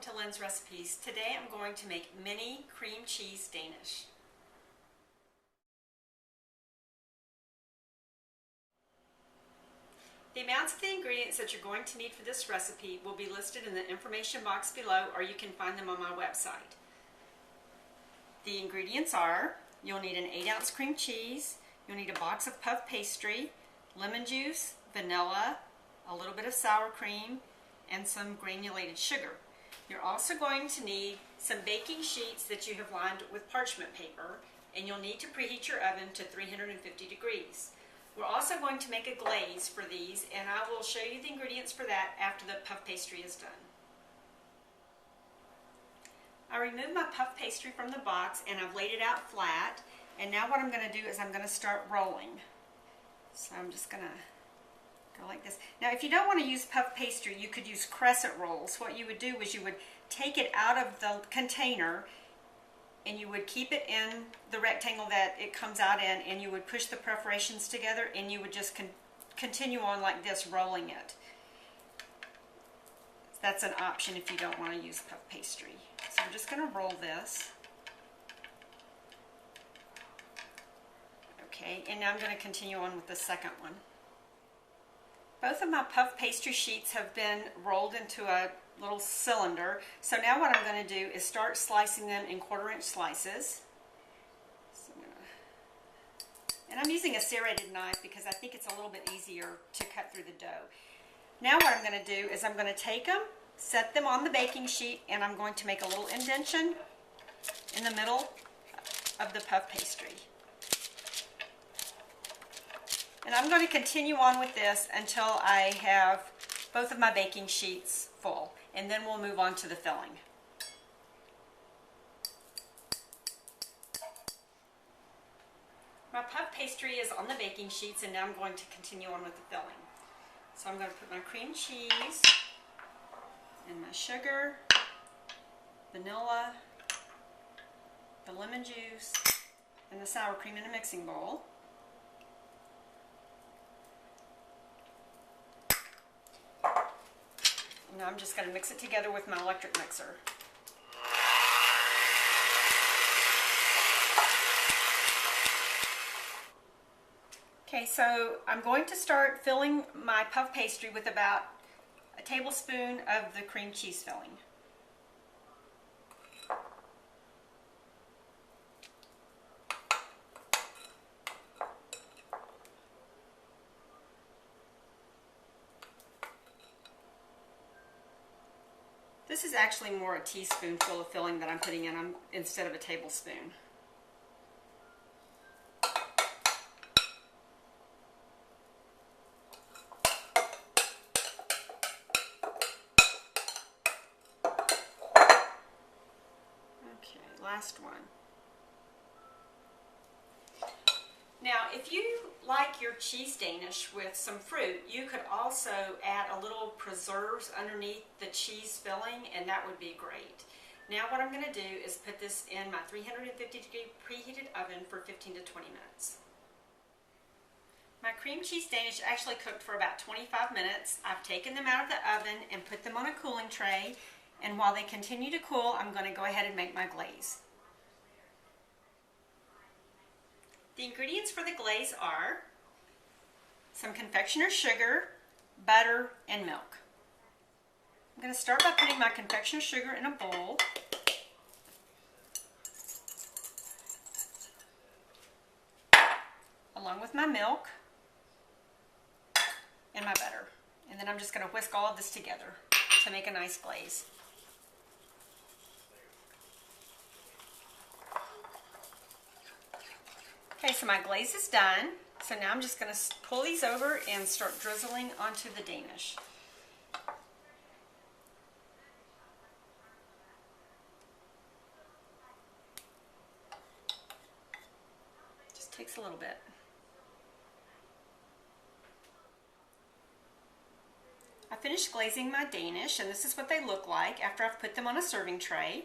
to Lynn's Recipes. Today I'm going to make mini cream cheese Danish. The amounts of the ingredients that you're going to need for this recipe will be listed in the information box below, or you can find them on my website. The ingredients are, you'll need an 8-ounce cream cheese, you'll need a box of puff pastry, lemon juice, vanilla, a little bit of sour cream, and some granulated sugar. You're also going to need some baking sheets that you have lined with parchment paper, and you'll need to preheat your oven to 350 degrees. We're also going to make a glaze for these, and I will show you the ingredients for that after the puff pastry is done. I removed my puff pastry from the box and I've laid it out flat, and now what I'm going to do is I'm going to start rolling. So I'm just going to go like this. Now if you don't want to use puff pastry, you could use crescent rolls. What you would do is you would take it out of the container and you would keep it in the rectangle that it comes out in, and you would push the perforations together, and you would just continue on like this, rolling it. That's an option if you don't want to use puff pastry. So I'm just going to roll this. Okay, and now I'm going to continue on with the second one. Both of my puff pastry sheets have been rolled into a little cylinder. So now what I'm going to do is start slicing them in 1/4-inch slices. So and I'm using a serrated knife because I think it's a little bit easier to cut through the dough. Now what I'm going to do is I'm going to take them, set them on the baking sheet, and I'm going to make a little indention in the middle of the puff pastry. And I'm going to continue on with this until I have both of my baking sheets full, and then we'll move on to the filling. My puff pastry is on the baking sheets, and now I'm going to continue on with the filling. So I'm going to put my cream cheese and my sugar, vanilla, the lemon juice, and the sour cream in a mixing bowl. Now I'm just going to mix it together with my electric mixer. Okay, so I'm going to start filling my puff pastry with about a tablespoon of the cream cheese filling. This is actually more a teaspoonful of filling that I'm putting in instead of a tablespoon. Okay, last one. Now, if you like your cheese Danish with some fruit, you could also add a little preserves underneath the cheese filling, and that would be great. Now what I'm going to do is put this in my 350 degree preheated oven for 15 to 20 minutes. My cream cheese Danish actually cooked for about 25 minutes. I've taken them out of the oven and put them on a cooling tray, and while they continue to cool, I'm going to go ahead and make my glaze. The ingredients for the glaze are some confectioner sugar, butter, and milk. I'm going to start by putting my confectioner sugar in a bowl. Along with my milk and my butter. And then I'm just going to whisk all of this together to make a nice glaze. Okay, so my glaze is done. So now I'm just going to pull these over and start drizzling onto the Danish. Just takes a little bit. I finished glazing my Danish, and this is what they look like after I've put them on a serving tray.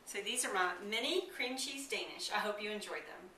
So these are my mini cream cheese Danish. I hope you enjoyed them.